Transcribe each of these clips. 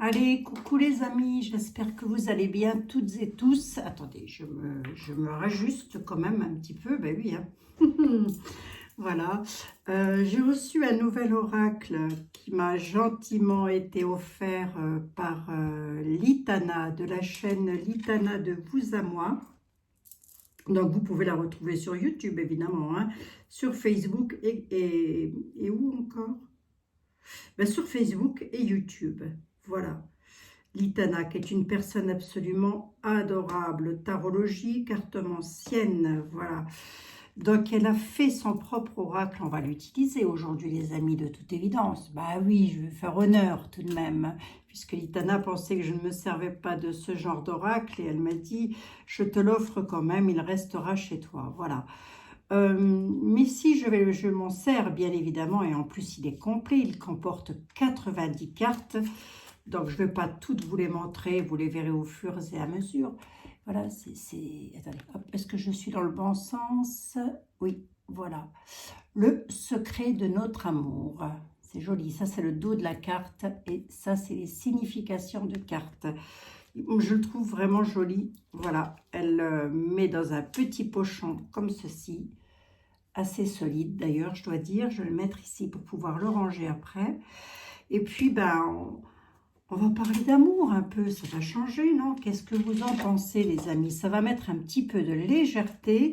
Allez, coucou les amis, j'espère que vous allez bien toutes et tous. Attendez, je me rajuste quand même un petit peu, ben oui. Hein. Voilà, j'ai reçu un nouvel oracle qui m'a gentiment été offert par Litana, de la chaîne Litana de Vous à Moi. Donc vous pouvez la retrouver sur YouTube évidemment, hein, sur Facebook et où encore? Ben, sur Facebook et YouTube, voilà. Litana, qui est une personne absolument adorable, tarologie, cartomancienne, voilà. Donc, elle a fait son propre oracle, on va l'utiliser aujourd'hui, les amis, de toute évidence. Bah oui, je vais faire honneur tout de même, puisque Litana pensait que je ne me servais pas de ce genre d'oracle, et elle m'a dit, je te l'offre quand même, il restera chez toi, voilà. Mais si je m'en sers, bien évidemment, et en plus, il est complet, il comporte 90 cartes. Donc, je ne vais pas toutes vous les montrer, vous les verrez au fur et à mesure. Voilà, attendez, est-ce que je suis dans le bon sens? Oui, voilà. Le secret de notre amour. C'est joli, ça c'est le dos de la carte et ça c'est les significations de cartes. Je le trouve vraiment joli. Voilà, elle met dans un petit pochon comme ceci, assez solide d'ailleurs, je dois dire. Je vais le mettre ici pour pouvoir le ranger après. Et puis, ben... On va parler d'amour un peu, ça va changer, non? Qu'est-ce que vous en pensez, les amis? Ça va mettre un petit peu de légèreté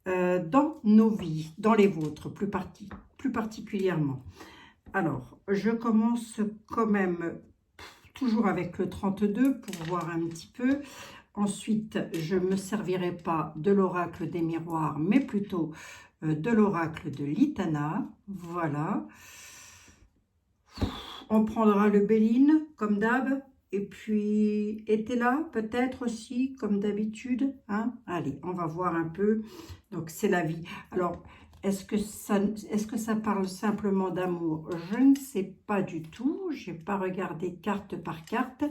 dans nos vies, dans les vôtres, plus particulièrement. Alors, je commence quand même toujours avec le 32 pour voir un petit peu. Ensuite, je ne me servirai pas de l'oracle des miroirs, mais plutôt de l'oracle de Litana. Voilà. On prendra le Béline, comme d'hab, et puis Etela, peut-être aussi, comme d'habitude. Hein? Allez, on va voir un peu. Donc, c'est la vie. Alors, est-ce que ça parle simplement d'amour? Je ne sais pas du tout. Je n'ai pas regardé carte par carte.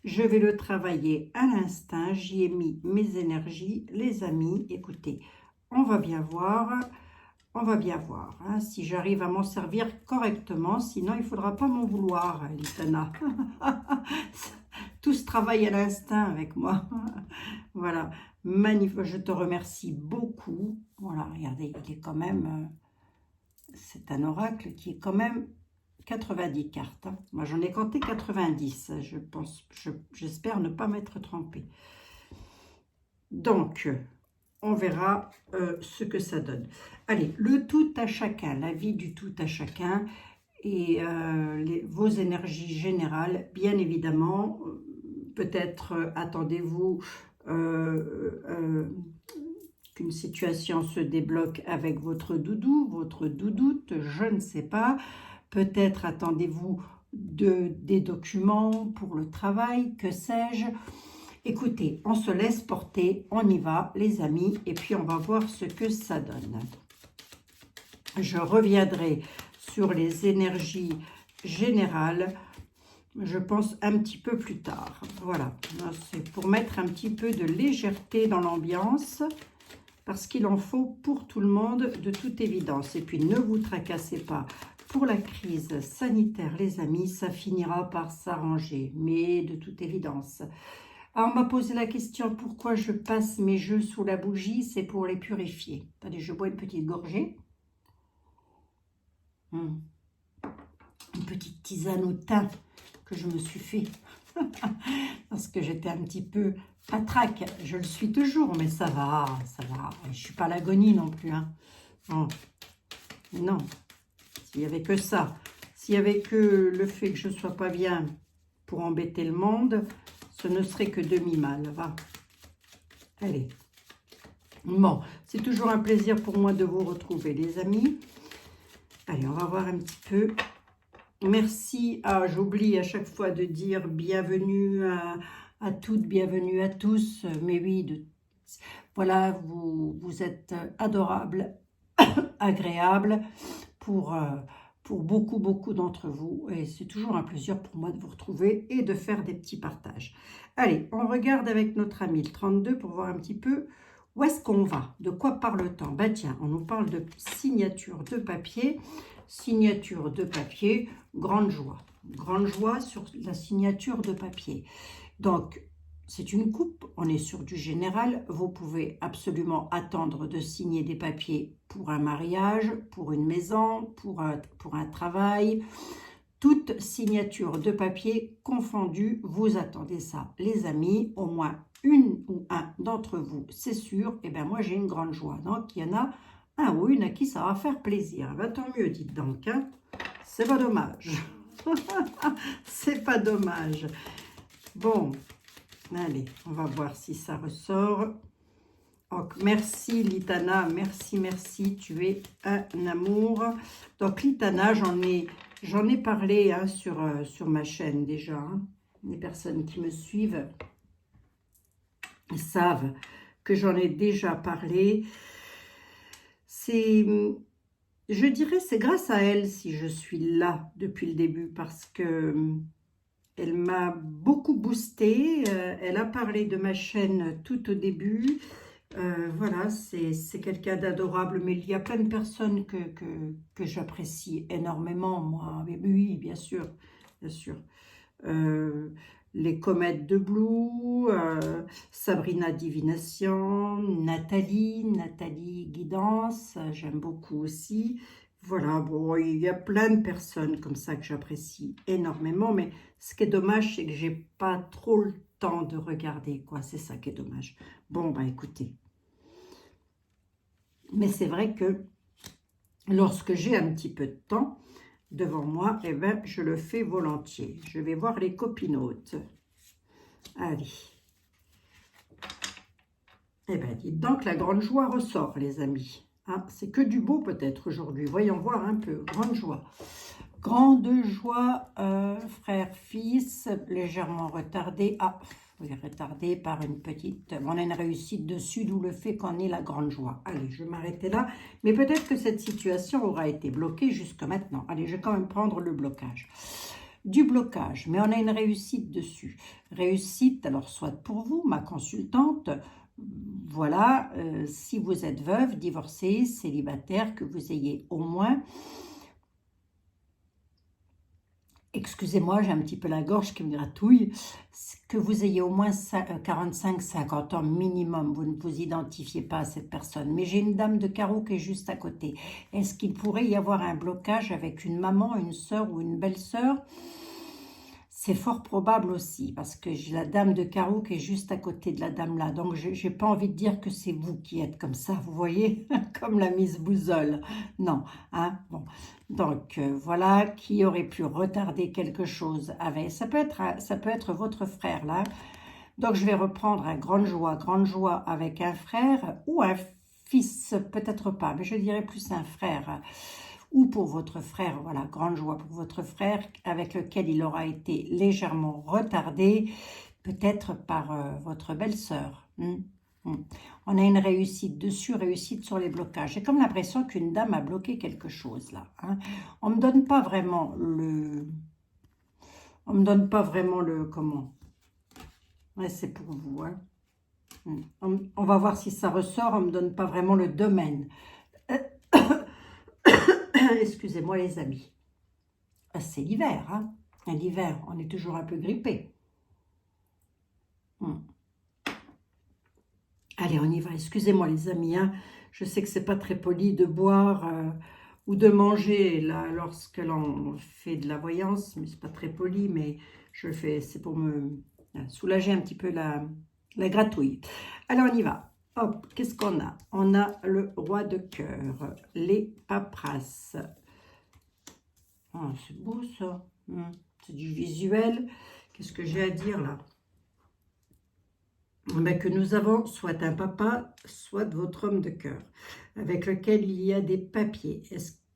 Je vais le travailler à l'instinct. J'y ai mis mes énergies. Les amis, écoutez, on va bien voir. On va bien voir hein, si j'arrive à m'en servir correctement. Sinon, il ne faudra pas m'en vouloir, Litana. Tout se travaille à l'instinct avec moi. Voilà. Magnifique. Je te remercie beaucoup. Voilà, regardez, il est quand même... c'est un oracle qui est quand même 90 cartes. Hein. Moi, j'en ai compté 90. Je pense, j'espère ne pas m'être trompée. Donc... on verra ce que ça donne. Allez, le tout à chacun, la vie du tout à chacun et vos énergies générales, bien évidemment. Peut-être attendez-vous qu'une situation se débloque avec votre doudou, votre doudoute, je ne sais pas. Peut-être attendez-vous des documents pour le travail, que sais-je. Écoutez, on se laisse porter, on y va les amis, et puis on va voir ce que ça donne. Je reviendrai sur les énergies générales, je pense un petit peu plus tard. Voilà, c'est pour mettre un petit peu de légèreté dans l'ambiance, parce qu'il en faut pour tout le monde de toute évidence. Et puis ne vous tracassez pas. Pour la crise sanitaire, les amis, ça finira par s'arranger, mais de toute évidence. Alors, on m'a posé la question, pourquoi je passe mes jeux sous la bougie? C'est pour les purifier. Attendez, je bois une petite gorgée. Une petite tisane au thym que je me suis fait. Parce que j'étais un petit peu patraque. Je le suis toujours, mais ça va, ça va. Je ne suis pas l'agonie non plus. Hein. Non, non. S'il n'y avait que ça, s'il n'y avait que le fait que je ne sois pas bien pour embêter le monde... ce ne serait que demi-mal, va. Allez. Bon, c'est toujours un plaisir pour moi de vous retrouver, les amis. Allez, on va voir un petit peu. Merci. Ah, j'oublie à chaque fois de dire bienvenue à toutes, bienvenue à tous. Mais oui, voilà, vous êtes adorables, agréables pour beaucoup d'entre vous. Et c'est toujours un plaisir pour moi de vous retrouver et de faire des petits partages. Allez, on regarde avec notre ami le 32 pour voir un petit peu où est-ce qu'on va. De quoi parle-t-on? Bah tiens, on nous parle de signature de papier. Signature de papier, grande joie. grande joie sur la signature de papier. Donc, c'est une coupe, on est sur du général. Vous pouvez absolument attendre de signer des papiers pour un mariage, pour une maison, pour un travail. Toute signature de papier confondue, vous attendez ça. Les amis, au moins une ou un d'entre vous, c'est sûr. Et bien moi, j'ai une grande joie. Donc, il y en a un ou une à qui ça va faire plaisir. Ben, tant mieux, dites donc. Hein. C'est pas dommage. C'est pas dommage. Bon, allez, on va voir si ça ressort. Donc, merci Litana, merci, merci, tu es un amour. Donc Litana, j'en ai parlé hein, sur ma chaîne déjà. Hein. Les personnes qui me suivent savent que j'en ai déjà parlé. Je dirais, c'est grâce à elle si je suis là depuis le début parce que elle m'a beaucoup boosté. Elle a parlé de ma chaîne tout au début. Voilà, c'est quelqu'un d'adorable, mais il y a plein de personnes que j'apprécie énormément, moi. Mais oui, bien sûr, bien sûr. Les comètes de Blue, Sabrina Divination, Nathalie Guidance, j'aime beaucoup aussi. Voilà, bon, il y a plein de personnes comme ça que j'apprécie énormément, mais ce qui est dommage, c'est que j'ai pas trop le temps de regarder, quoi. C'est ça qui est dommage. Bon, bah écoutez. Mais c'est vrai que lorsque j'ai un petit peu de temps devant moi, eh ben, je le fais volontiers. Je vais voir les copinotes. Allez. Eh bien, dites donc, la grande joie ressort, les amis. Hein, c'est que du beau peut-être aujourd'hui. Voyons voir un peu. Grande joie. Grande joie, frère, fils, légèrement retardé. Ah, oui, retardé par une petite... On a une réussite dessus, d'où le fait qu'on ait la grande joie. Allez, je vais m'arrêter là. Mais peut-être que cette situation aura été bloquée jusque maintenant. Allez, je vais quand même prendre le blocage. Du blocage, mais on a une réussite dessus. Réussite, alors soit pour vous, ma consultante... Voilà, si vous êtes veuve, divorcée, célibataire, que vous ayez au moins... Excusez-moi, j'ai un petit peu la gorge qui me gratouille. Que vous ayez au moins 45-50 ans minimum, vous ne vous identifiez pas à cette personne. Mais j'ai une dame de carreau qui est juste à côté. Est-ce qu'il pourrait y avoir un blocage avec une maman, une sœur ou une belle-sœur ? C'est fort probable aussi, parce que j'ai la dame de carreau qui est juste à côté de la dame là. Donc, je n'ai pas envie de dire que c'est vous qui êtes comme ça, vous voyez, comme la Miss Bouzole. Non, hein, bon. Donc, voilà, qui aurait pu retarder quelque chose avec... Ça peut être votre frère, là. Donc, je vais reprendre un grande joie avec un frère ou un fils, peut-être pas, mais je dirais plus un frère. Ou pour votre frère, voilà, grande joie pour votre frère avec lequel il aura été légèrement retardé, peut-être par votre belle-sœur. On a une réussite dessus, réussite sur les blocages. J'ai comme l'impression qu'une dame a bloqué quelque chose là. Hein. On ne me donne pas vraiment le... On me donne pas vraiment le... Comment? Ouais, c'est pour vous. Hein. On va voir si ça ressort. On ne me donne pas vraiment le domaine. Excusez-moi les amis. C'est l'hiver, hein. L'hiver, on est toujours un peu grippé. Allez, on y va. Excusez-moi les amis, hein. Je sais que c'est pas très poli de boire ou de manger là lorsque l'on fait de la voyance, mais c'est pas très poli, mais je le fais, c'est pour me soulager un petit peu la gratouille. Alors on y va. Hop, qu'est-ce qu'on a? On a le roi de cœur, les paperasses. Oh, c'est beau ça. C'est du visuel. Qu'est-ce que j'ai à dire là? Ben, que nous avons soit un papa, soit votre homme de cœur, avec lequel il y a des papiers.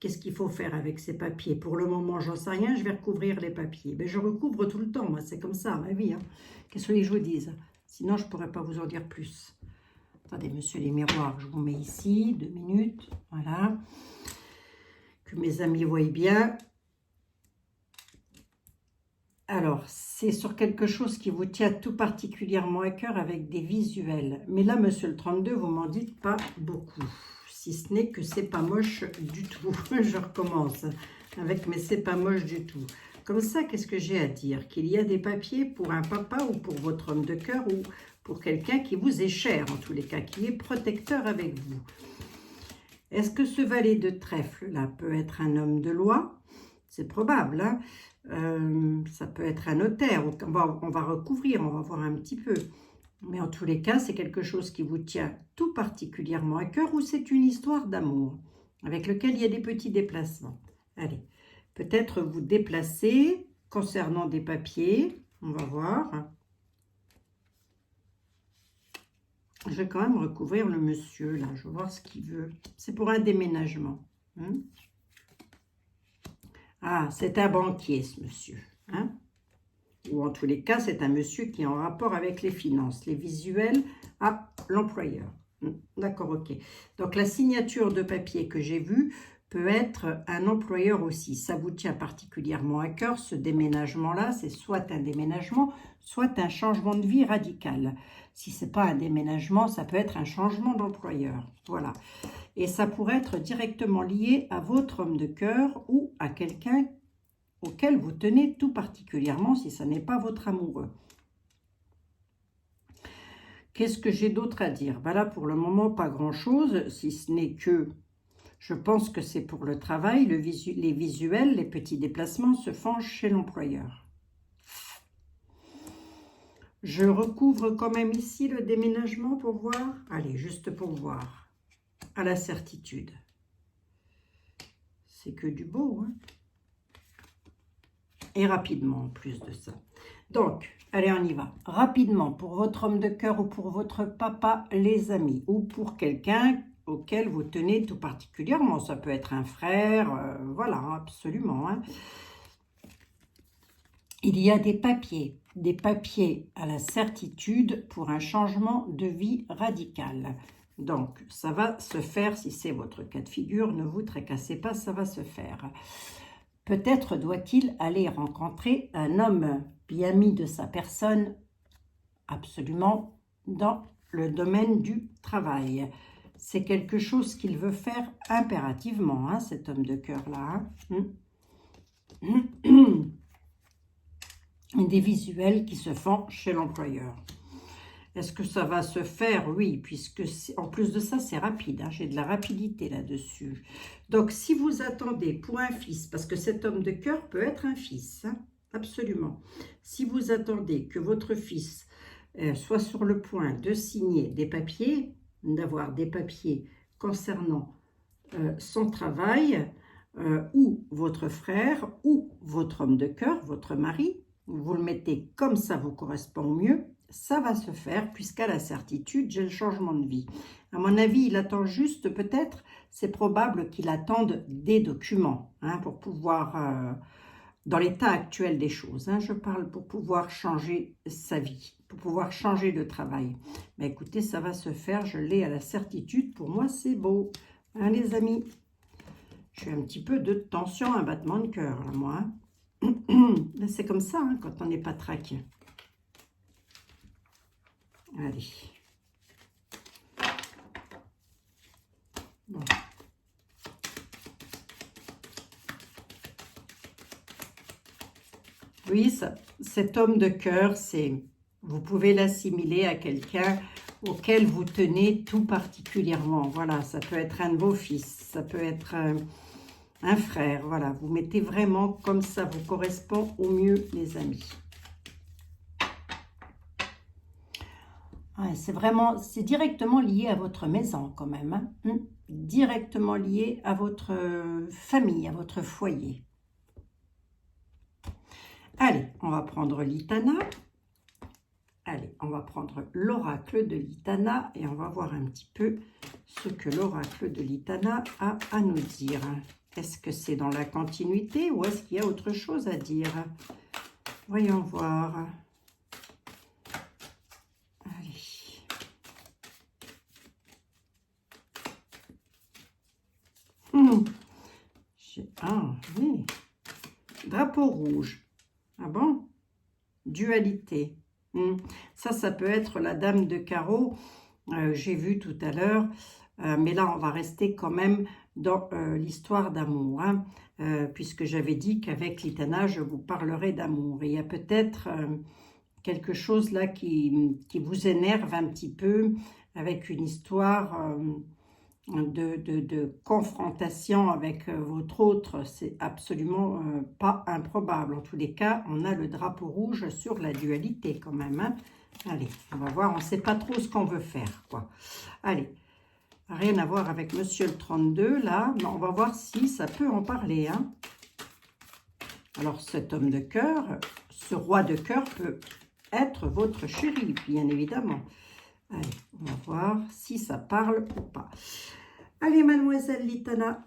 Qu'est-ce qu'il faut faire avec ces papiers? Pour le moment, j'en sais rien, je vais recouvrir les papiers. Ben, je recouvre tout le temps, moi, c'est comme ça, ma vie. Hein. Qu'est-ce que je vous dise? Sinon, je ne pourrais pas vous en dire plus. Attendez, monsieur les miroirs, je vous mets ici, 2 minutes, voilà. Que mes amis voient bien. Alors, c'est sur quelque chose qui vous tient tout particulièrement à cœur avec des visuels. Mais là, monsieur le 32, vous m'en dites pas beaucoup. Si ce n'est que c'est pas moche du tout. Je recommence avec mais c'est pas moche du tout. Comme ça, qu'est-ce que j'ai à dire? Qu'il y a des papiers pour un papa ou pour votre homme de cœur ou pour quelqu'un qui vous est cher, en tous les cas, qui est protecteur avec vous. Est-ce que ce valet de trèfle-là peut être un homme de loi? C'est probable, hein. Ça peut être un notaire. On va recouvrir, on va voir un petit peu. Mais en tous les cas, c'est quelque chose qui vous tient tout particulièrement à cœur ou c'est une histoire d'amour avec lequel il y a des petits déplacements. Allez, peut-être vous déplacer concernant des papiers. On va voir. Je vais quand même recouvrir le monsieur, là. Je vais voir ce qu'il veut. C'est pour un déménagement. Hein? Ah, c'est un banquier, ce monsieur. Hein? Ou en tous les cas, c'est un monsieur qui est en rapport avec les finances, les visuels à l'employeur. D'accord, ok. Donc, la signature de papier que j'ai vue peut être un employeur aussi. Ça vous tient particulièrement à cœur, ce déménagement-là. C'est soit un déménagement, soit un changement de vie radical. Si ce n'est pas un déménagement, ça peut être un changement d'employeur. Voilà. Et ça pourrait être directement lié à votre homme de cœur ou à quelqu'un auquel vous tenez tout particulièrement si ce n'est pas votre amoureux. Qu'est-ce que j'ai d'autre à dire? Ben là, pour le moment, pas grand-chose, si ce n'est que je pense que c'est pour le travail, les visuels, les petits déplacements se font chez l'employeur. Je recouvre quand même ici le déménagement pour voir. Allez, juste pour voir. À la certitude. C'est que du beau, hein? Et rapidement en plus de ça. Donc, allez, on y va. Rapidement, pour votre homme de cœur ou pour votre papa, les amis, ou pour quelqu'un auquel vous tenez tout particulièrement. Ça peut être un frère, voilà, absolument. Hein. Il y a des papiers à la certitude pour un changement de vie radical. Donc, ça va se faire, si c'est votre cas de figure, ne vous tracassez pas, ça va se faire. Peut-être doit-il aller rencontrer un homme bien mis de sa personne, absolument, dans le domaine du travail. C'est quelque chose qu'il veut faire impérativement, hein, cet homme de cœur-là. Hein. Des visuels qui se font chez l'employeur. Est-ce que ça va se faire? Oui, puisque en plus de ça, c'est rapide. Hein, j'ai de la rapidité là-dessus. Donc, si vous attendez pour un fils, parce que cet homme de cœur peut être un fils, hein, absolument. Si vous attendez que votre fils soit sur le point de signer des papiers, d'avoir des papiers concernant son travail, ou votre frère, ou votre homme de cœur, votre mari, vous le mettez comme ça vous correspond au mieux, ça va se faire puisqu'à la certitude, j'ai le changement de vie. À mon avis, il attend juste peut-être, c'est probable qu'il attende des documents hein, pour pouvoir, dans l'état actuel des choses, hein, je parle pour pouvoir changer sa vie, pour pouvoir changer de travail. Mais écoutez, ça va se faire, je l'ai à la certitude, pour moi c'est beau, hein, les amis. Je suis un petit peu de tension, un battement de cœur, là, moi. Hein. C'est comme ça, hein, quand on n'est pas traqué. Allez. Bon. Oui, cet homme de cœur, vous pouvez l'assimiler à quelqu'un auquel vous tenez tout particulièrement. Voilà, ça peut être un de vos fils, ça peut être un frère. Voilà, vous mettez vraiment comme ça vous correspond au mieux, les amis. Ouais, c'est directement lié à votre maison quand même. Hein? Directement lié à votre famille, à votre foyer. Allez, on va prendre l'Itana. Allez, on va prendre l'oracle de l'Itana et on va voir un petit peu ce que l'oracle de l'Itana a à nous dire. Est-ce que c'est dans la continuité ou est-ce qu'il y a autre chose à dire? Voyons voir. Allez. Ah, oui. Drapeau rouge. Ah bon? Dualité. Ça peut être la dame de carreau. J'ai vu tout à l'heure. Mais là, on va rester quand même dans l'histoire d'amour, hein, puisque j'avais dit qu'avec l'Itana, je vous parlerai d'amour. Et il y a peut-être quelque chose là qui vous énerve un petit peu, avec une histoire de confrontation avec votre autre. C'est absolument pas improbable. En tous les cas, on a le drapeau rouge sur la dualité quand même, hein. Allez, on va voir, on ne sait pas trop ce qu'on veut faire, quoi. Allez, rien à voir avec Monsieur le 32, là. Mais on va voir si ça peut en parler, hein. Alors, cet homme de cœur, ce roi de cœur peut être votre chéri, bien évidemment. Allez, on va voir si ça parle ou pas. Allez, mademoiselle Litana,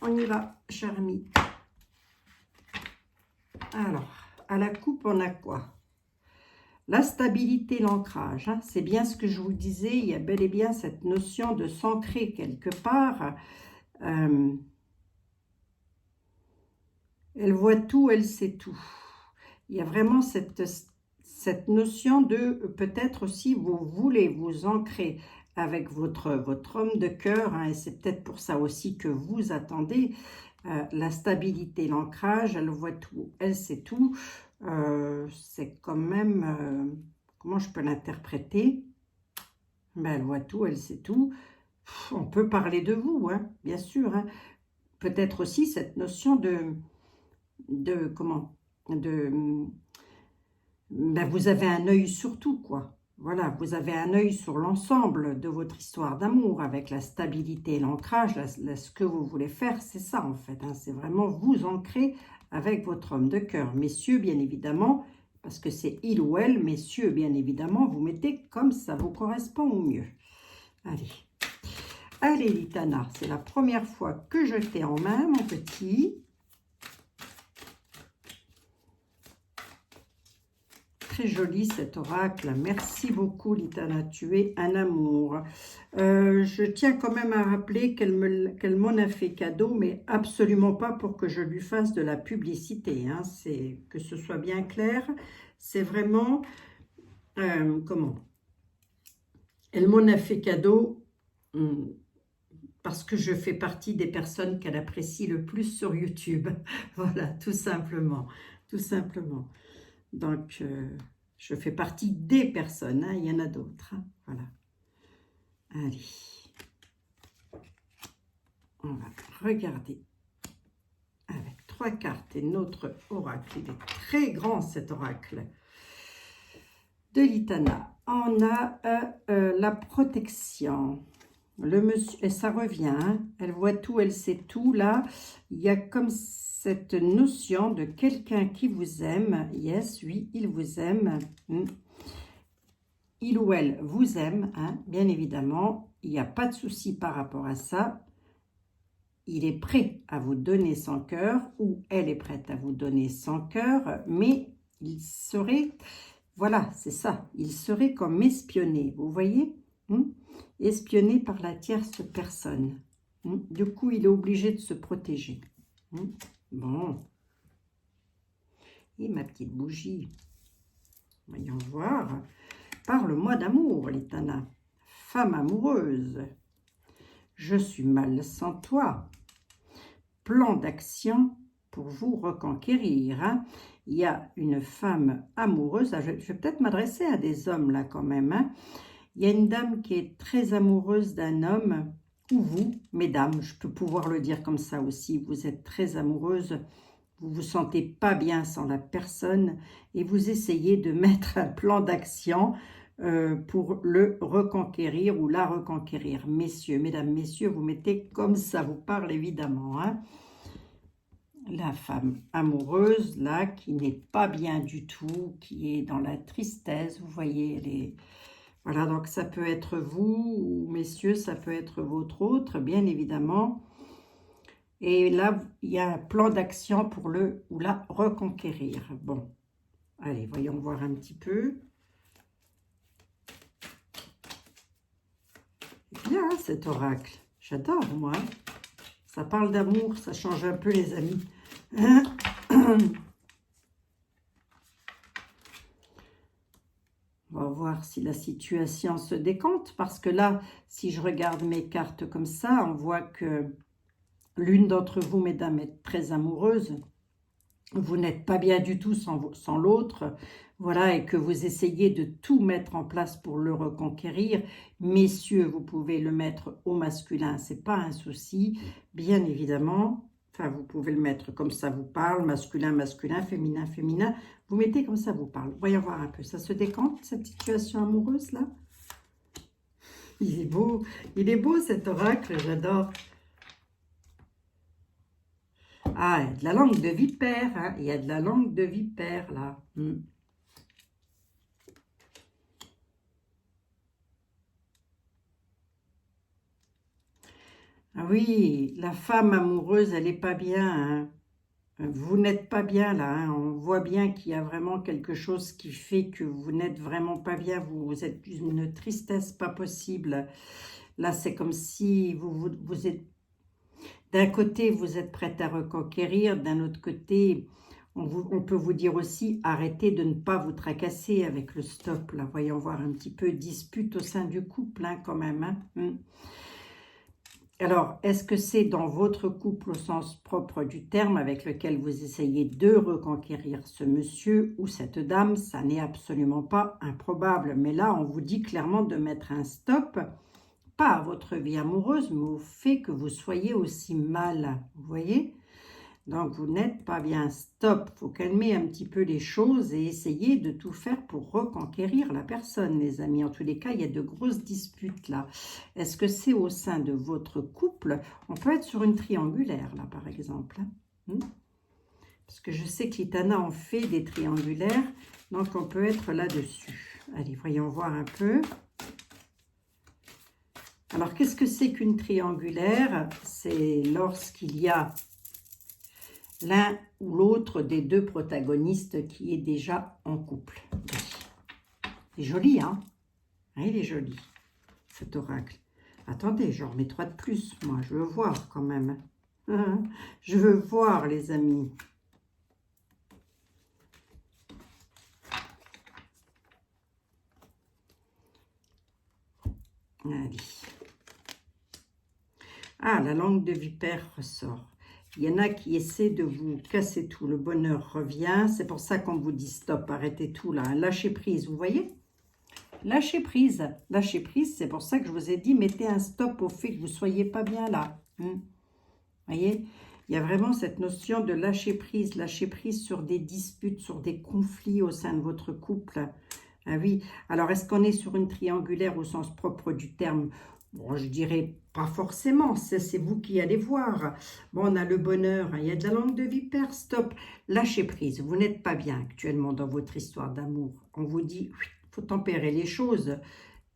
on y va, chère amie. Alors, à la coupe, on a quoi? La stabilité, l'ancrage, hein, c'est bien ce que je vous disais, il y a bel et bien cette notion de s'ancrer quelque part. Elle voit tout, elle sait tout. Il y a vraiment cette notion de peut-être aussi vous voulez vous ancrer avec votre homme de cœur, hein, et c'est peut-être pour ça aussi que vous attendez la stabilité, l'ancrage, elle voit tout, elle sait tout. C'est quand même, comment je peux l'interpréter? Ben, elle voit tout, elle sait tout. On peut parler de vous, hein, bien sûr, hein. Peut-être aussi cette notion comment, ben, vous avez un œil sur tout, quoi. Voilà, vous avez un œil sur l'ensemble de votre histoire d'amour, avec la stabilité et l'ancrage, ce que vous voulez faire, c'est ça en fait, hein, c'est vraiment vous ancrer avec votre homme de cœur. Messieurs, bien évidemment, parce que c'est il ou elle, messieurs, bien évidemment, vous mettez comme ça vous correspond au mieux. Allez, allez Litana, c'est la première fois que je t'ai en main, mon petit. Très joli cet oracle. Merci beaucoup, Litana. Tu es un amour. Je tiens quand même à rappeler qu'elle m'en a fait cadeau, mais absolument pas pour que je lui fasse de la publicité, hein. C'est que ce soit bien clair. C'est vraiment... comment? Elle m'en a fait cadeau parce que je fais partie des personnes qu'elle apprécie le plus sur YouTube. Voilà, tout simplement. Tout simplement. Donc, je fais partie des personnes, hein, il y en a d'autres, hein, voilà. Allez, on va regarder avec 3 cartes et notre oracle. Il est très grand cet oracle de Litana. On a la protection. Le monsieur, et ça revient, hein, elle voit tout, elle sait tout. Là, il y a comme cette notion de quelqu'un qui vous aime. Yes, oui, il vous aime. Il ou elle vous aime, hein, bien évidemment. Il n'y a pas de souci par rapport à ça. Il est prêt à vous donner son cœur, ou elle est prête à vous donner son cœur, mais il serait, voilà, c'est ça, il serait comme espionné, vous voyez, espionné par la tierce personne. Du coup, il est obligé de se protéger. Bon. Et ma petite bougie. Voyons voir. Parle-moi d'amour, Litana. Femme amoureuse. Je suis mal sans toi. Plan d'action pour vous reconquérir, hein. Il y a une femme amoureuse. Je vais peut-être m'adresser à des hommes là quand même, hein. Il y a une dame qui est très amoureuse d'un homme, ou vous, mesdames, je peux pouvoir le dire comme ça aussi, vous êtes très amoureuse, vous ne vous sentez pas bien sans la personne et vous essayez de mettre un plan d'action pour le reconquérir ou la reconquérir. Messieurs, mesdames, messieurs, vous mettez comme ça vous parle évidemment, hein. La femme amoureuse, là, qui n'est pas bien du tout, qui est dans la tristesse, vous voyez, elle est... Voilà, donc ça peut être vous, ou messieurs, ça peut être votre autre, bien évidemment. Et là, il y a un plan d'action pour le ou la reconquérir. Bon, allez, voyons voir un petit peu. Bien, hein, cet oracle. J'adore, moi. Ça parle d'amour, ça change un peu, les amis. On va voir si la situation se décompte, parce que là, si je regarde mes cartes comme ça, on voit que L'une d'entre vous, mesdames, est très amoureuse. Vous n'êtes pas bien du tout sans l'autre, voilà, et que vous essayez de tout mettre en place pour le reconquérir. Messieurs, vous pouvez le mettre au masculin, c'est pas un souci, bien évidemment. Enfin, vous pouvez le mettre comme ça vous parle, masculin, masculin, féminin, féminin. Vous mettez comme ça vous parle. Voyons voir un peu, ça se décante, cette situation amoureuse, là. Il est beau cet oracle, j'adore. Ah, il y a de la langue de vipère, hein. Il y a de la langue de vipère, là. Ah oui, la femme amoureuse, elle n'est pas bien, hein. Vous n'êtes pas bien, là, hein. On voit bien qu'il y a vraiment quelque chose qui fait que vous n'êtes vraiment pas bien. Vous êtes une tristesse pas possible. Là, c'est comme si vous êtes... D'un côté, vous êtes prête à reconquérir. D'un autre côté, on peut vous dire aussi, arrêtez de ne pas vous tracasser avec le stop. Là, voyons voir un petit peu dispute au sein du couple, hein, quand même. Hein. Alors, est-ce que c'est dans votre couple au sens propre du terme avec lequel vous essayez de reconquérir ce monsieur ou cette dame? Ça n'est absolument pas improbable. Mais là, on vous dit clairement de mettre un stop, pas à votre vie amoureuse, mais au fait que vous soyez aussi mal. Vous voyez? Donc, vous n'êtes pas bien. Stop. Il faut calmer un petit peu les choses et essayer de tout faire pour reconquérir la personne, les amis. En tous les cas, il y a de grosses disputes là. Est-ce que c'est au sein de votre couple? On peut être sur une triangulaire, là, par exemple. Parce que je sais que l'Itana en fait des triangulaires. Donc, on peut être là-dessus. Allez, voyons voir un peu. Alors, qu'est-ce que c'est qu'une triangulaire? C'est lorsqu'il y a l'un ou l'autre des deux protagonistes qui est déjà en couple. C'est joli, hein? Il est joli, cet oracle. Attendez, j'en remets 3 de plus, moi. Je veux voir, quand même. Je veux voir, les amis. Allez. Ah, la langue de vipère ressort. Il y en a qui essaient de vous casser tout. Le bonheur revient. C'est pour ça qu'on vous dit stop, arrêtez tout là. Lâchez prise, vous voyez? Lâchez prise. Lâchez prise, c'est pour ça que je vous ai dit, mettez un stop au fait que vous ne soyez pas bien là. Vous voyez? Il y a vraiment cette notion de lâcher prise sur des disputes, sur des conflits au sein de votre couple. Ah oui. Alors, est-ce qu'on est sur une triangulaire au sens propre du terme? Bon, je dirais pas forcément, c'est vous qui allez voir. Bon, on a le bonheur, hein, il y a de la langue de vipère, stop. Lâchez prise, vous n'êtes pas bien actuellement dans votre histoire d'amour. On vous dit, il faut tempérer les choses,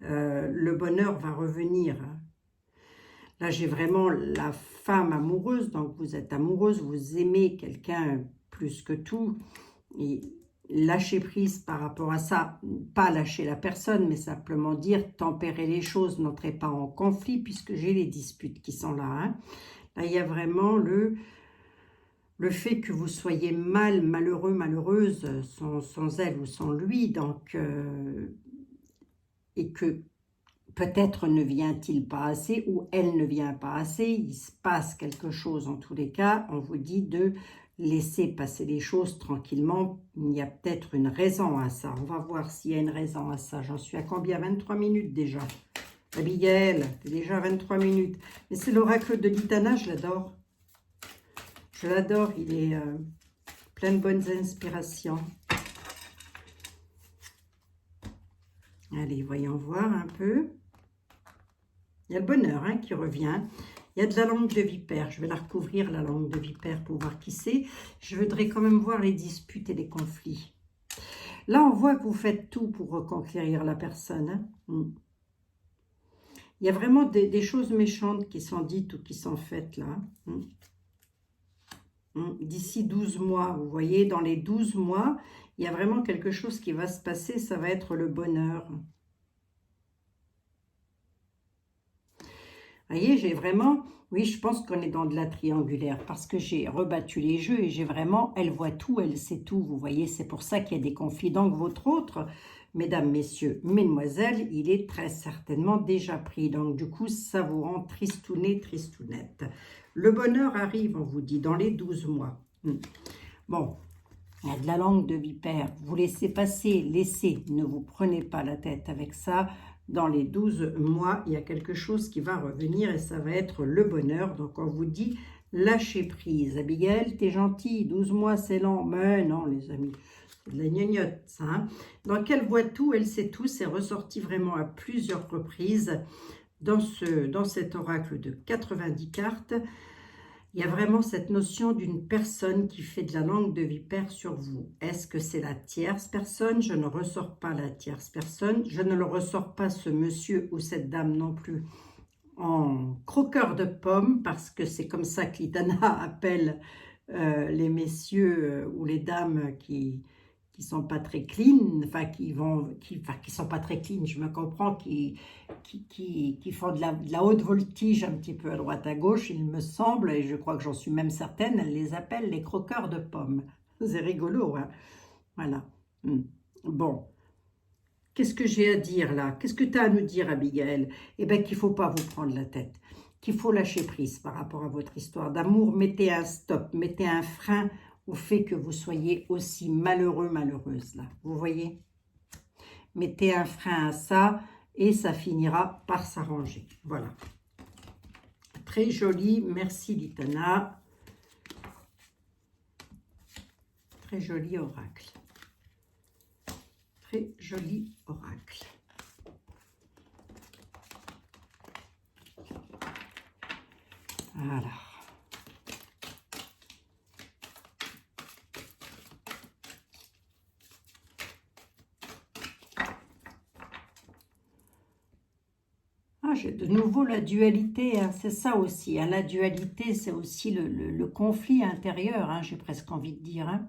le bonheur va revenir. Là, j'ai vraiment la femme amoureuse, donc vous êtes amoureuse, vous aimez quelqu'un plus que tout, et lâcher prise par rapport à ça, pas lâcher la personne, mais simplement dire tempérer les choses, n'entrez pas en conflit, puisque j'ai les disputes qui sont là. Hein. Là, il y a vraiment le fait que vous soyez malheureux, malheureuse, sans elle ou sans lui, donc, et que peut-être ne vient-il pas assez ou elle ne vient pas assez, il se passe quelque chose en tous les cas, on vous dit de laisser passer les choses tranquillement, il y a peut-être une raison à ça, on va voir s'il y a une raison à ça, j'en suis à combien? 23 minutes déjà. Abigail, déjà 23 minutes, mais c'est l'oracle de l'Itana, je l'adore. Je l'adore, il est plein de bonnes inspirations. Allez, voyons voir un peu. Il y a le bonheur hein, qui revient. Il y a de la langue de vipère. Je vais la recouvrir, la langue de vipère, pour voir qui c'est. Je voudrais quand même voir les disputes et les conflits. Là, on voit que vous faites tout pour reconquérir la personne. Hein. Il y a vraiment des choses méchantes qui sont dites ou qui sont faites là. D'ici 12 mois, vous voyez, dans les 12 mois, il y a vraiment quelque chose qui va se passer. Ça va être le bonheur. Vous voyez, j'ai vraiment, oui, je pense qu'on est dans de la triangulaire parce que j'ai rebattu les jeux et j'ai vraiment, elle voit tout, elle sait tout. Vous voyez, c'est pour ça qu'il y a des conflits. Donc, votre autre, mesdames, messieurs, mesdemoiselles, il est très certainement déjà pris. Donc, du coup, ça vous rend tristounet, tristounette. Le bonheur arrive, on vous dit, dans les 12 mois. Bon, il y a de la langue de vipère. Vous laissez passer, laissez, ne vous prenez pas la tête avec ça. Dans les 12 mois, il y a quelque chose qui va revenir et ça va être le bonheur. Donc, on vous dit, lâchez prise. Abigail, t'es gentille, 12 mois, c'est lent. Mais non, les amis, c'est de la gnognotte, ça. Hein. Donc, elle voit tout, elle sait tout. C'est ressorti vraiment à plusieurs reprises dans cet oracle de 90 cartes. Il y a vraiment cette notion d'une personne qui fait de la langue de vipère sur vous. Est-ce que c'est la tierce personne? Je ne ressors pas la tierce personne. Je ne le ressors pas, ce monsieur ou cette dame non plus, en croqueur de pommes, parce que c'est comme ça que l'Itana appelle les messieurs ou les dames qui sont pas très clean, qui sont pas très clean, je me comprends, qui font de la haute voltige un petit peu à droite à gauche, il me semble, et je crois que j'en suis même certaine, elle les appelle les croqueurs de pommes. C'est rigolo, hein? Voilà. Bon. Qu'est-ce que j'ai à dire là? Qu'est-ce que tu as à nous dire, Abigail? Eh bien, qu'il ne faut pas vous prendre la tête, qu'il faut lâcher prise par rapport à votre histoire d'amour. Mettez un stop, mettez un frein au fait que vous soyez aussi malheureux, malheureuse là. Vous voyez? Mettez un frein à ça et ça finira par s'arranger. Voilà. Très joli. Merci, Litana. Très joli oracle. Très joli oracle. Voilà. Ah, j'ai de nouveau la dualité, hein, c'est ça aussi. Hein, la dualité, c'est aussi le conflit intérieur, hein, j'ai presque envie de dire. Hein.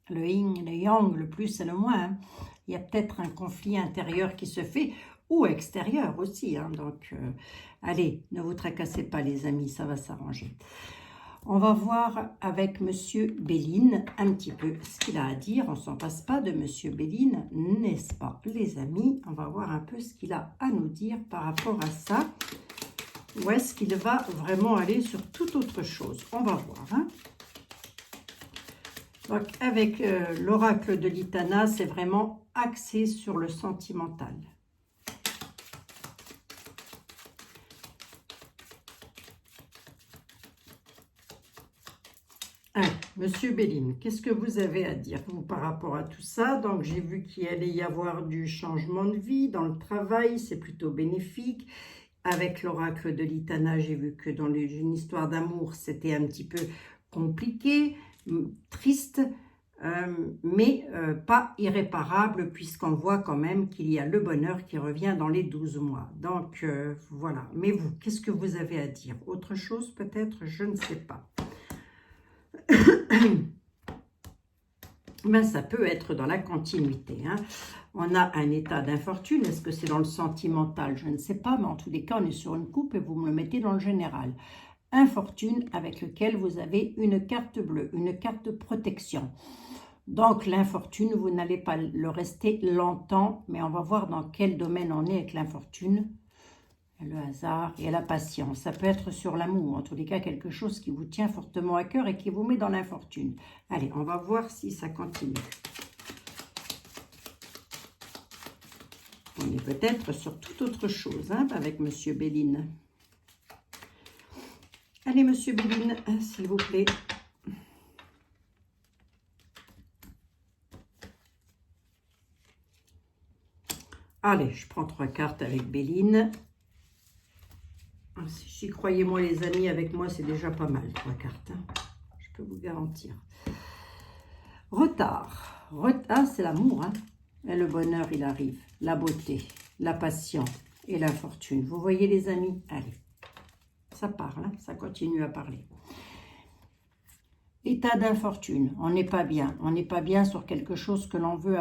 Le yin, le yang, le plus et le moins. Hein. Il y a peut-être un conflit intérieur qui se fait, ou extérieur aussi. Hein, donc, allez, ne vous tracassez pas les amis, ça va s'arranger. On va voir avec Monsieur Béline un petit peu ce qu'il a à dire. On ne s'en passe pas de Monsieur Béline, n'est-ce pas, les amis? On va voir un peu ce qu'il a à nous dire par rapport à ça. Ou est-ce qu'il va vraiment aller sur toute autre chose? On va voir. Hein. Donc, avec l'oracle de l'Itana, c'est vraiment axé sur le sentimental. Monsieur Béline, qu'est-ce que vous avez à dire vous par rapport à tout ça? Donc, j'ai vu qu'il allait y avoir du changement de vie dans le travail, c'est plutôt bénéfique. Avec l'oracle de l'Itana, j'ai vu que dans une histoire d'amour, c'était un petit peu compliqué, triste, mais pas irréparable, puisqu'on voit quand même qu'il y a le bonheur qui revient dans les 12 mois. Donc, voilà. Mais vous, qu'est-ce que vous avez à dire? Autre chose peut-être? Je ne sais pas. Ben, ça peut être dans la continuité. Hein. On a un état d'infortune. Est-ce que c'est dans le sentimental? Je ne sais pas, mais en tous les cas, on est sur une coupe et vous me le mettez dans le général. Infortune avec lequel vous avez une carte bleue, une carte de protection. Donc, l'infortune, vous n'allez pas le rester longtemps, mais on va voir dans quel domaine on est avec l'infortune. Le hasard et la patience. Ça peut être sur l'amour, en tous les cas quelque chose qui vous tient fortement à cœur et qui vous met dans l'infortune. Allez, on va voir si ça continue. On est peut-être sur toute autre chose hein, avec Monsieur Béline. Allez, Monsieur Béline, s'il vous plaît. Allez, je prends 3 cartes avec Béline. Si croyez-moi les amis, avec moi c'est déjà pas mal, 3 cartes. Hein. Je peux vous garantir. Retard. Retard, c'est l'amour. Hein. Et le bonheur, il arrive. La beauté, la passion et la fortune. Vous voyez les amis? Allez, ça parle, hein. Ça continue à parler. État d'infortune, on n'est pas bien. On n'est pas bien sur quelque chose que l'on veut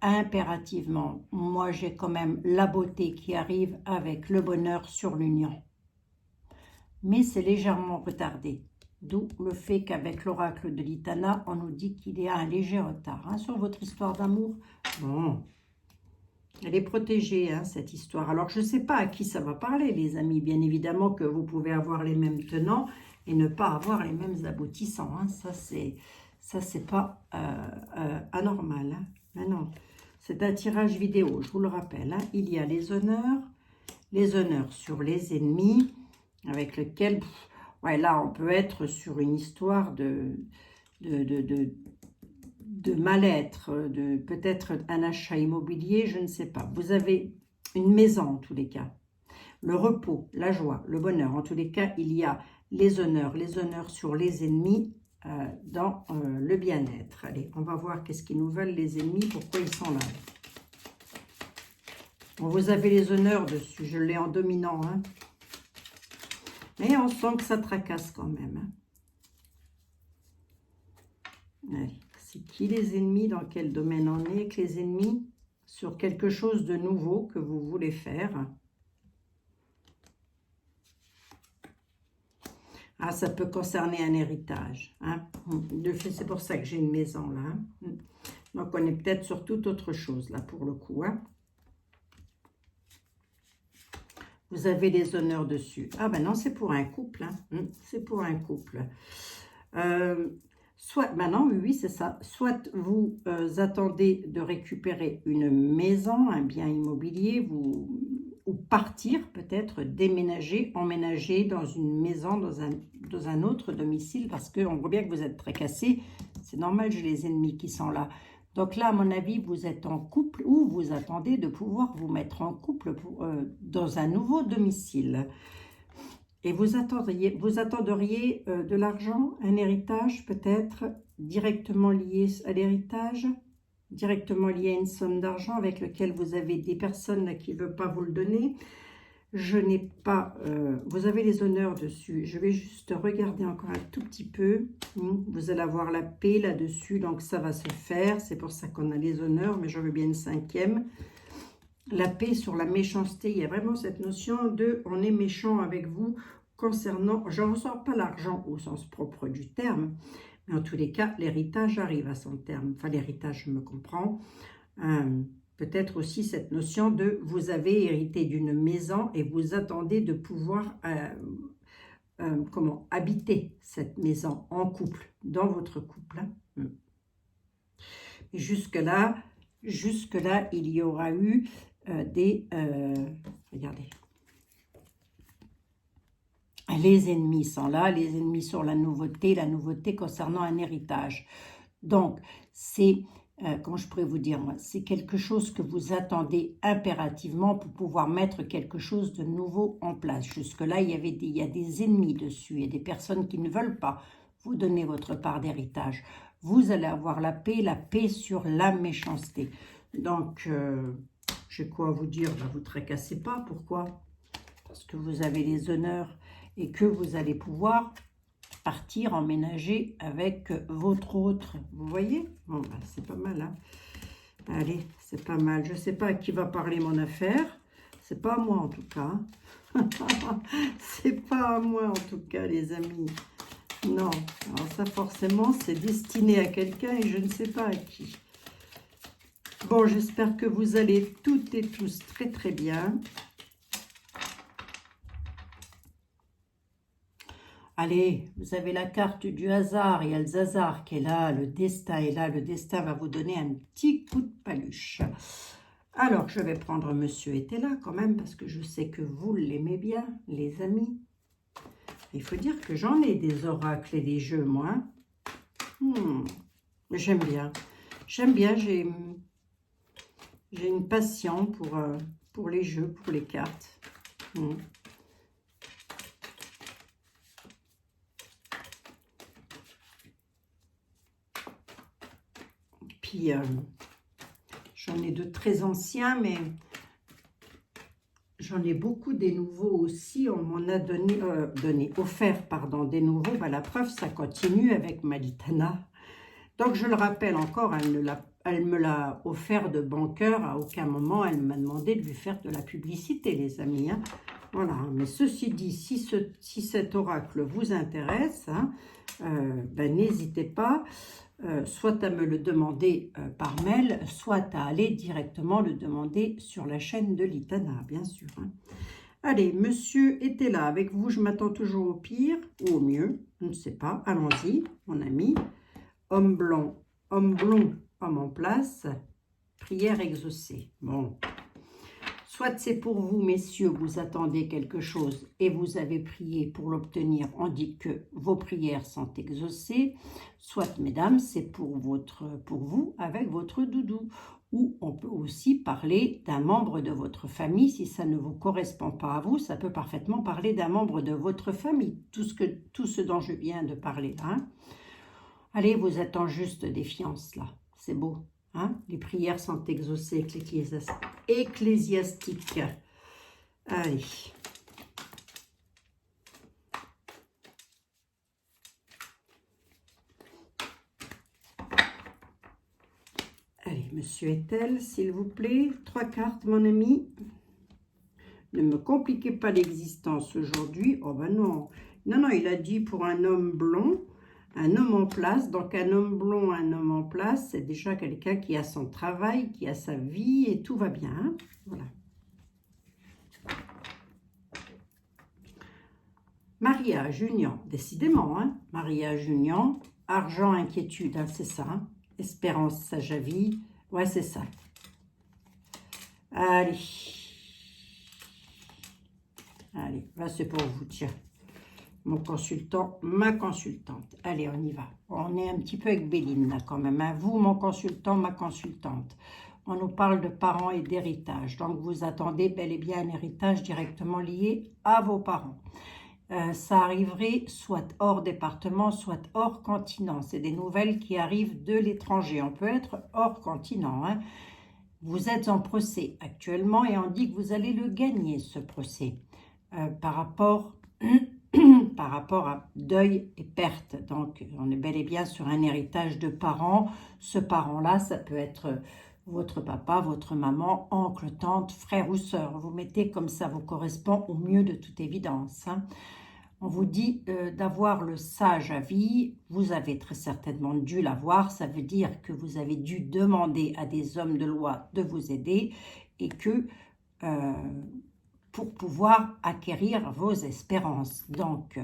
impérativement. Moi, j'ai quand même la beauté qui arrive avec le bonheur sur l'union. mais c'est légèrement retardé. D'où le fait qu'avec l'oracle de l'Itana, on nous dit qu'il y a un léger retard hein, sur votre histoire d'amour. Bon, elle est protégée, hein, cette histoire. Alors, je ne sais pas à qui ça va parler, les amis. Bien évidemment que vous pouvez avoir les mêmes tenants et ne pas avoir les mêmes aboutissants. Hein. Ça, c'est pas anormal. Hein. Mais non, c'est un tirage vidéo, je vous le rappelle. Hein. Il y a les honneurs sur les ennemis, avec lequel... Ouais, là, on peut être sur une histoire de mal-être, de peut-être un achat immobilier, je ne sais pas. Vous avez une maison, en tous les cas. Le repos, la joie, le bonheur. En tous les cas, il y a les honneurs sur les ennemis dans le bien-être. Allez, on va voir qu'est-ce qu'ils nous veulent, les ennemis, pourquoi ils sont là. Bon, vous avez les honneurs dessus, je l'ai en dominant, hein. Mais on sent que ça tracasse quand même. Hein. Allez, c'est qui les ennemis? Dans quel domaine on est avec les ennemis? Sur quelque chose de nouveau que vous voulez faire. Ah, ça peut concerner un héritage. Hein. C'est pour ça que j'ai une maison là. Hein. Donc, on est peut-être sur toute autre chose là pour le coup. Hein. Vous avez les honneurs dessus. Ah ben non, c'est pour un couple. Hein. C'est pour un couple. Soit, maintenant, oui, c'est ça. Soit vous attendez de récupérer une maison, un bien immobilier, ou partir peut-être, déménager, emménager dans une maison, dans un autre domicile, parce qu'on voit bien que vous êtes tracassé. C'est normal, j'ai les ennemis qui sont là. Donc là, à mon avis, vous êtes en couple ou vous attendez de pouvoir vous mettre en couple dans un nouveau domicile. Et vous attendriez de l'argent, un héritage peut-être, directement lié à l'héritage, directement lié à une somme d'argent avec laquelle vous avez des personnes qui ne veulent pas vous le donner. Je n'ai pas... vous avez les honneurs dessus. Je vais juste regarder encore un tout petit peu. Vous allez avoir la paix là-dessus, donc ça va se faire. C'est pour ça qu'on a les honneurs, mais je veux bien une cinquième. La paix sur la méchanceté. Il y a vraiment cette notion de « on est méchant avec vous » concernant... Je ne ressors pas l'argent au sens propre du terme, mais en tous les cas, l'héritage arrive à son terme. Enfin, l'héritage, je me comprends. Peut-être aussi cette notion de vous avez hérité d'une maison et vous attendez de pouvoir habiter cette maison en couple, dans votre couple. Hein. Et jusque-là, il y aura eu regardez. Les ennemis sont là, les ennemis sur la nouveauté concernant un héritage. Donc, c'est... comment je pourrais vous dire, moi, c'est quelque chose que vous attendez impérativement pour pouvoir mettre quelque chose de nouveau en place. Jusque-là, il y a des ennemis dessus et des personnes qui ne veulent pas vous donner votre part d'héritage. Vous allez avoir la paix sur la méchanceté. Donc, j'ai quoi à vous dire? Ben, vous ne tracassez pas. Pourquoi? Parce que vous avez les honneurs et que vous allez pouvoir partir emménager avec votre autre. Vous voyez? Bon, ben, c'est pas mal. Hein? Allez, c'est pas mal. Je ne sais pas à qui va parler mon affaire. C'est pas à moi en tout cas. C'est pas à moi en tout cas, les amis. Non. Alors ça, forcément, c'est destiné à quelqu'un et je ne sais pas à qui. Bon, j'espère que vous allez toutes et tous très très bien. Allez, vous avez la carte du hasard, il y a le hasard qui est là, le destin est là, le destin va vous donner un petit coup de paluche. Alors, je vais prendre Monsieur était là quand même, parce que je sais que vous l'aimez bien, les amis. Il faut dire que j'en ai des oracles et des jeux, moi. J'aime bien. J'aime bien, j'ai une passion pour les jeux, pour les cartes. Puis, j'en ai de très anciens, mais j'en ai beaucoup des nouveaux aussi. On m'en a offert des nouveaux. Ben, la preuve, ça continue avec Malitana. Donc, je le rappelle encore, elle me l'a offert de bon cœur. À aucun moment, elle m'a demandé de lui faire de la publicité, les amis. Hein. Voilà, mais ceci dit, si cet oracle vous intéresse, hein, ben, n'hésitez pas soit à me le demander par mail, soit à aller directement le demander sur la chaîne de Litana, bien sûr. Hein. Allez, monsieur était là avec vous, je m'attends toujours au pire ou au mieux, je ne sais pas. Allons-y, mon ami. Homme blond, homme en place, prière exaucée. Bon. Soit c'est pour vous, messieurs, vous attendez quelque chose et vous avez prié pour l'obtenir, on dit que vos prières sont exaucées. Soit, mesdames, c'est pour vous avec votre doudou. Ou on peut aussi parler d'un membre de votre famille. Si ça ne vous correspond pas à vous, ça peut parfaitement parler d'un membre de votre famille. Tout ce dont je viens de parler. Hein. Allez, vous êtes en juste défiance, là. C'est beau. Hein? Les prières sont exaucées ecclésiastiques. Allez. Allez, monsieur Ethel, s'il vous plaît. 3 cartes, mon ami. Ne me compliquez pas l'existence aujourd'hui. Oh ben non. Non, il a dit pour un homme blond. Un homme en place, donc un homme blond, un homme en place, c'est déjà quelqu'un qui a son travail, qui a sa vie et tout va bien. Hein. Voilà. Mariage, union, décidément. Hein. Mariage, union, argent, inquiétude, hein, c'est ça. Hein. Espérance, sage à vie. Ouais, c'est ça. Allez. Allez, là c'est pour vous, tiens. Mon consultant, ma consultante. Allez, on y va. On est un petit peu avec Béline, là, quand même. Hein. Vous, mon consultant, ma consultante. On nous parle de parents et d'héritage. Donc, vous attendez bel et bien un héritage directement lié à vos parents. Ça arriverait soit hors département, soit hors continent. C'est des nouvelles qui arrivent de l'étranger. On peut être hors continent. Hein. Vous êtes en procès actuellement et on dit que vous allez le gagner, ce procès. Par rapport à deuil et perte. Donc, on est bel et bien sur un héritage de parents. Ce parent-là, ça peut être votre papa, votre maman, oncle, tante, frère ou sœur. Vous mettez comme ça vous correspond au mieux de toute évidence. Hein. On vous dit d'avoir le sage à vie. Vous avez très certainement dû l'avoir. Ça veut dire que vous avez dû demander à des hommes de loi de vous aider et que... pour pouvoir acquérir vos espérances. Donc,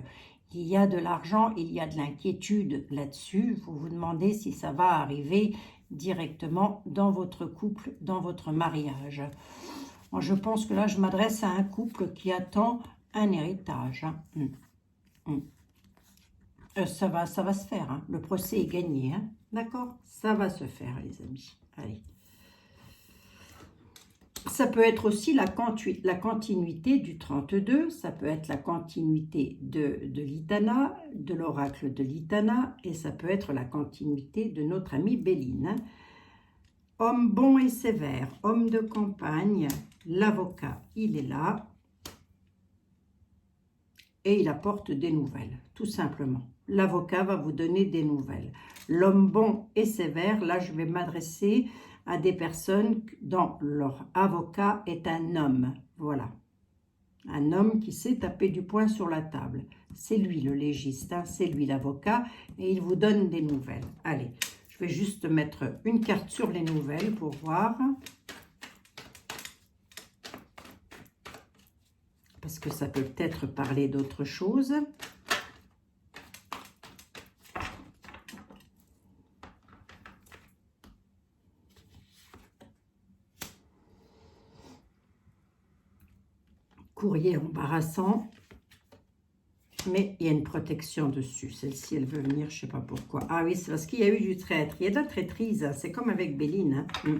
il y a de l'argent, il y a de l'inquiétude là-dessus. Vous vous demandez si ça va arriver directement dans votre couple, dans votre mariage. Moi, je pense que là, je m'adresse à un couple qui attend un héritage. Ça va se faire. Hein. Le procès est gagné. Hein. D'accord? Ça va se faire, les amis. Allez. Ça peut être aussi la continuité du 32, ça peut être la continuité de Litana, de l'oracle de Litana, et ça peut être la continuité de notre amie Béline. Homme bon et sévère, homme de campagne, l'avocat, il est là, et il apporte des nouvelles, tout simplement. L'avocat va vous donner des nouvelles. L'homme bon et sévère, là je vais m'adresser à des personnes dont leur avocat est un homme. Voilà. Un homme qui sait taper du poing sur la table. C'est lui le légiste, hein, c'est lui l'avocat et il vous donne des nouvelles. Allez, je vais juste mettre une carte sur les nouvelles pour voir. Parce que ça peut peut-être parler d'autre chose. Courrier embarrassant, mais il y a une protection dessus. Celle-ci, elle veut venir, je ne sais pas pourquoi. Ah oui, c'est parce qu'il y a eu du traître. Il y a de la traîtrise, hein. C'est comme avec Béline. Hein.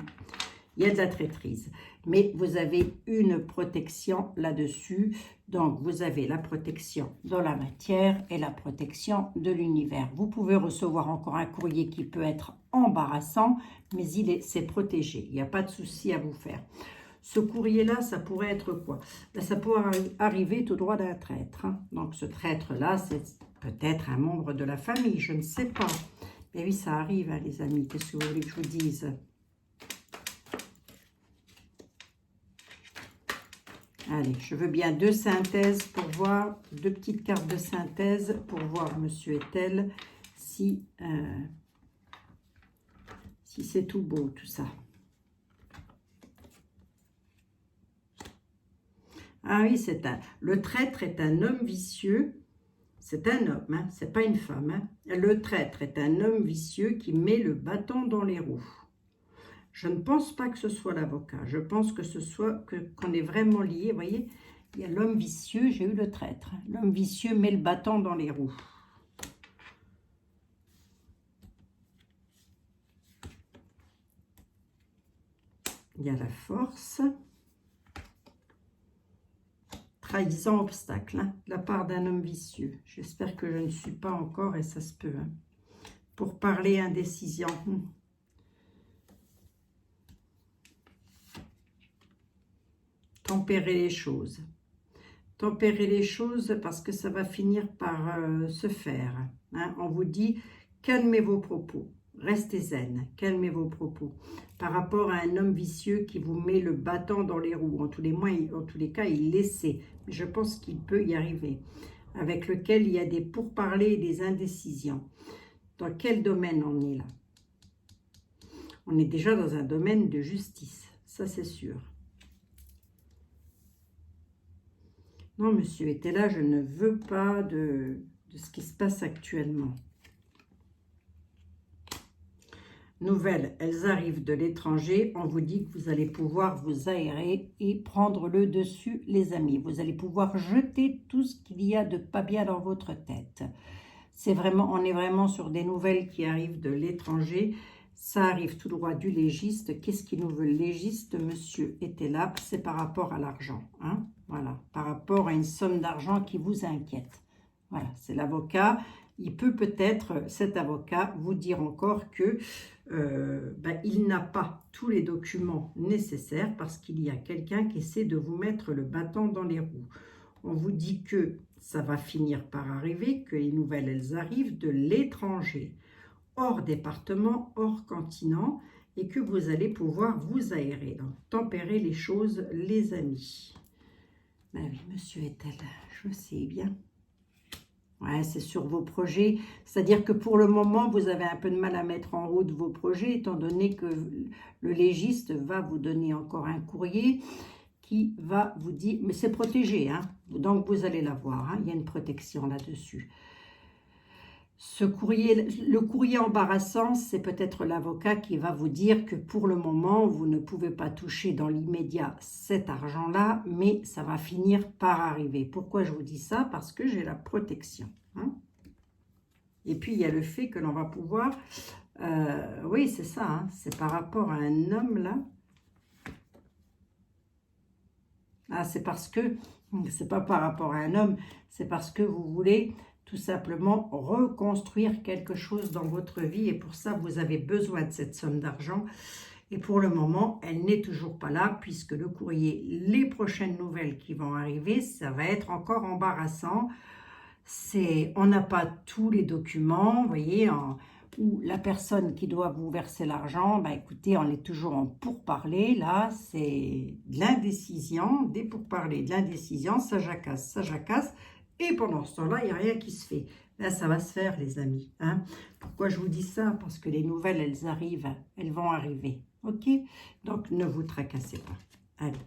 Il y a de la traîtrise. Mais vous avez une protection là-dessus. Donc, vous avez la protection dans la matière et la protection de l'univers. Vous pouvez recevoir encore un courrier qui peut être embarrassant, mais c'est protégé. Il n'y a pas de souci à vous faire. Ce courrier-là, ça pourrait être quoi? Ça pourrait arriver tout droit d'un traître. Hein. Donc, ce traître-là, c'est peut-être un membre de la famille, je ne sais pas. Mais oui, ça arrive, hein, les amis. Qu'est-ce que vous voulez que je vous dise? Allez, je veux bien deux synthèses pour voir, deux petites cartes de synthèse pour voir, monsieur est-elle, si c'est tout beau, tout ça. Ah oui, le traître est un homme vicieux. C'est un homme, hein, c'est pas une femme. Hein. Le traître est un homme vicieux qui met le bâton dans les roues. Je ne pense pas que ce soit l'avocat. Je pense que qu'on est vraiment liés. Vous voyez, il y a l'homme vicieux, j'ai eu le traître. L'homme vicieux met le bâton dans les roues. Il y a la force. Trahison, obstacle, hein, de la part d'un homme vicieux. J'espère que je ne suis pas encore, et ça se peut. Hein. Pour parler indécision. Tempérer les choses. Tempérer les choses parce que ça va finir par se faire. Hein. On vous dit, calmez vos propos. Restez zen, calmez vos propos. Par rapport à un homme vicieux qui vous met le bâton dans les roues. En tous les cas, il essaie. Mais je pense qu'il peut y arriver. Avec lequel il y a des pourparlers et des indécisions. Dans quel domaine on est là? On est déjà dans un domaine de justice. Ça, c'est sûr. Non, monsieur était là, je ne veux pas de ce qui se passe actuellement. Nouvelles, elles arrivent de l'étranger. On vous dit que vous allez pouvoir vous aérer et prendre le dessus, les amis. Vous allez pouvoir jeter tout ce qu'il y a de pas bien dans votre tête. On est vraiment sur des nouvelles qui arrivent de l'étranger. Ça arrive tout droit du légiste. Qu'est-ce qu'il nous veut le légiste, monsieur était là? C'est par rapport à l'argent. Hein? Voilà, par rapport à une somme d'argent qui vous inquiète. Voilà, c'est l'avocat. Il peut peut-être, cet avocat, vous dire encore que il n'a pas tous les documents nécessaires parce qu'il y a quelqu'un qui essaie de vous mettre le bâton dans les roues. On vous dit que ça va finir par arriver, que les nouvelles, elles arrivent de l'étranger, hors département, hors continent, et que vous allez pouvoir vous aérer. Donc, tempérer les choses, les amis. Ben oui, monsieur est-elle, je sais bien. Ouais, c'est sur vos projets. C'est-à-dire que pour le moment, vous avez un peu de mal à mettre en route vos projets, étant donné que le légiste va vous donner encore un courrier qui va vous dire... Mais c'est protégé, hein, donc vous allez l'avoir. Hein, il y a une protection là-dessus. Ce courrier, le courrier embarrassant, c'est peut-être l'avocat qui va vous dire que pour le moment, vous ne pouvez pas toucher dans l'immédiat cet argent-là, mais ça va finir par arriver. Pourquoi je vous dis ça? Parce que j'ai la protection. Hein. Et puis, il y a le fait que l'on va pouvoir... oui, c'est ça, hein, c'est par rapport à un homme, là. Ah, c'est parce que... C'est pas par rapport à un homme, c'est parce que vous voulez... tout simplement reconstruire quelque chose dans votre vie et pour ça, vous avez besoin de cette somme d'argent. Et pour le moment, elle n'est toujours pas là puisque le courrier, les prochaines nouvelles qui vont arriver, ça va être encore embarrassant. On n'a pas tous les documents, vous voyez, où la personne qui doit vous verser l'argent, ben écoutez, on est toujours en pourparlers. Là, c'est de l'indécision, des pourparlers, de l'indécision, ça jacasse, ça jacasse. Et pendant ce temps-là, il n'y a rien qui se fait. Là, ça va se faire, les amis. Hein. Pourquoi je vous dis ça? Parce que les nouvelles, elles arrivent. Elles vont arriver. OK? Donc, ne vous tracassez pas. Allez.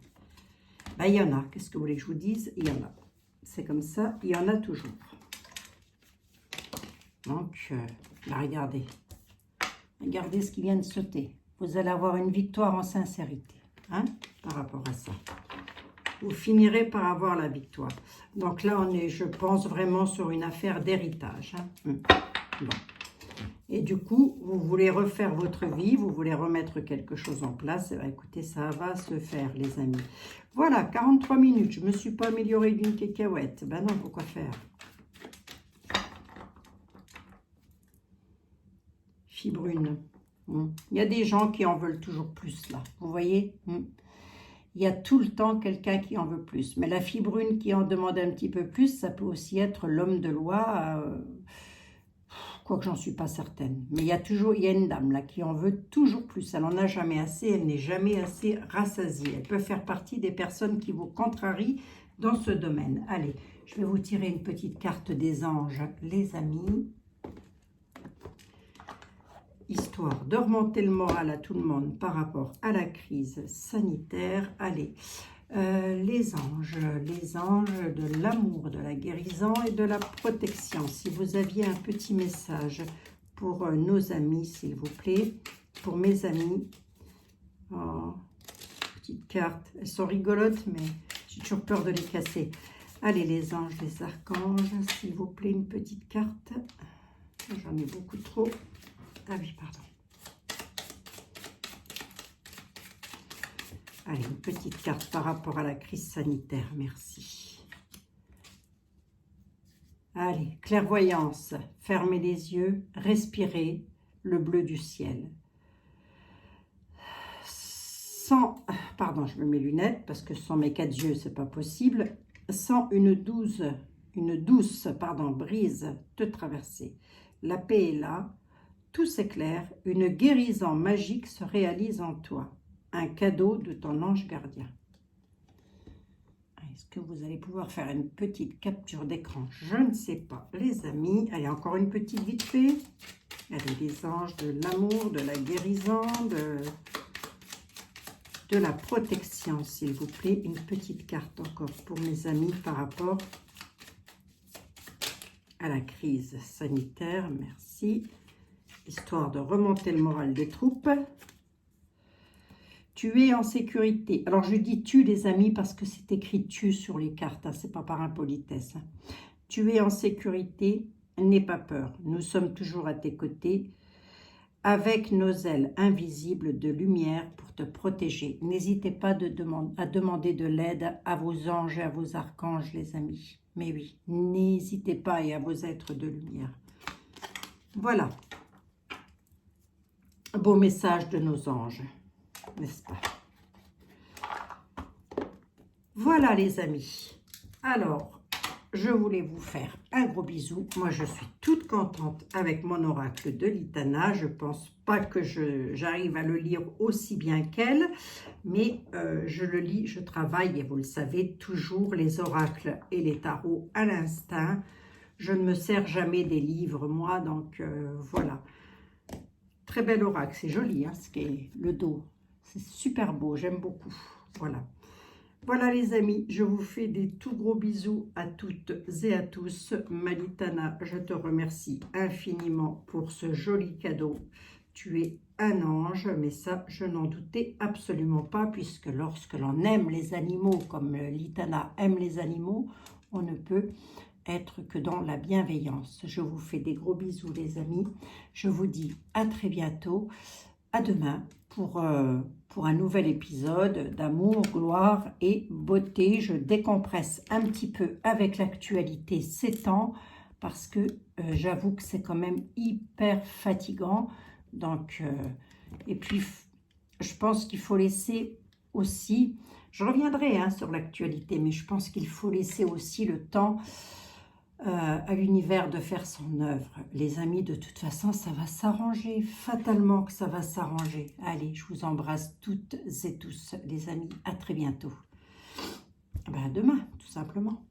Ben, il y en a. Qu'est-ce que vous voulez que je vous dise? Il y en a. C'est comme ça. Il y en a toujours. Donc, là, regardez. Regardez ce qui vient de sauter. Vous allez avoir une victoire en sincérité. Hein, par rapport à ça. Vous finirez par avoir la victoire. Donc là, on est, je pense, vraiment sur une affaire d'héritage. Hein. Bon. Et du coup, vous voulez refaire votre vie, vous voulez remettre quelque chose en place. Et bien, écoutez, ça va se faire, les amis. Voilà, 43 minutes. Je ne me suis pas améliorée d'une cacahuète. Ben non, pourquoi faire? Fille brune. Il y a des gens qui en veulent toujours plus, là. Vous voyez? Il y a tout le temps quelqu'un qui en veut plus. Mais la fille brune qui en demande un petit peu plus, ça peut aussi être l'homme de loi. Quoique j'en suis pas certaine. Mais il y a une dame là qui en veut toujours plus. Elle en a jamais assez, elle n'est jamais assez rassasiée. Elle peut faire partie des personnes qui vous contrarient dans ce domaine. Allez, je vais vous tirer une petite carte des anges, les amis. Histoire de remonter le moral à tout le monde par rapport à la crise sanitaire. Allez, les anges de l'amour, de la guérison et de la protection. Si vous aviez un petit message pour nos amis, s'il vous plaît, pour mes amis. Oh, petites cartes, elles sont rigolotes, mais j'ai toujours peur de les casser. Allez, les anges, les archanges, s'il vous plaît, une petite carte. J'en ai beaucoup trop. Ah oui, pardon. Allez, une petite carte par rapport à la crise sanitaire, merci. Allez, clairvoyance, fermez les yeux, respirez le bleu du ciel. Pardon, je me mets lunettes parce que sans mes 4 yeux, c'est pas possible. Sans une douce brise te traverser. La paix est là. Tout s'éclaire, une guérison magique se réalise en toi. Un cadeau de ton ange gardien. Est-ce que vous allez pouvoir faire une petite capture d'écran? Je ne sais pas, les amis. Allez, encore une petite vite fait. Allez, les anges de l'amour, de la guérison, de la protection, s'il vous plaît. Une petite carte encore pour mes amis par rapport à la crise sanitaire. Merci. Histoire de remonter le moral des troupes. Tu es en sécurité. Alors, je dis tu, les amis, parce que c'est écrit tu sur les cartes. Hein, c'est pas par impolitesse. Hein. Tu es en sécurité. N'aie pas peur. Nous sommes toujours à tes côtés. Avec nos ailes invisibles de lumière pour te protéger. N'hésitez pas à demander de l'aide à vos anges et à vos archanges, les amis. Mais oui, n'hésitez pas et à vos êtres de lumière. Voilà. Beau message de nos anges, n'est-ce pas? Voilà les amis. Alors, je voulais vous faire un gros bisou. Moi, je suis toute contente avec mon oracle de Litana. Je ne pense pas que j'arrive à le lire aussi bien qu'elle, mais je le lis, je travaille, et vous le savez, toujours les oracles et les tarots à l'instinct. Je ne me sers jamais des livres, moi, donc voilà. Très bel oracle, c'est joli, hein, ce qui est le dos. C'est super beau, j'aime beaucoup. Voilà. Voilà les amis, je vous fais des tout gros bisous à toutes et à tous. Malitana, je te remercie infiniment pour ce joli cadeau. Tu es un ange, mais ça, je n'en doutais absolument pas, puisque lorsque l'on aime les animaux, comme Litana aime les animaux, on ne peut être que dans la bienveillance. Je vous fais des gros bisous les amis. Je vous dis à très bientôt. À demain pour un nouvel épisode d'amour, gloire et beauté. Je décompresse un petit peu avec l'actualité ces temps parce que j'avoue que c'est quand même hyper fatigant. Donc, et puis, je pense qu'il faut laisser aussi, je reviendrai hein, sur l'actualité, mais je pense qu'il faut laisser aussi le temps à l'univers de faire son œuvre. Les amis, de toute façon, ça va s'arranger, fatalement que ça va s'arranger. Allez, je vous embrasse toutes et tous, les amis. À très bientôt. Ben, à demain, tout simplement.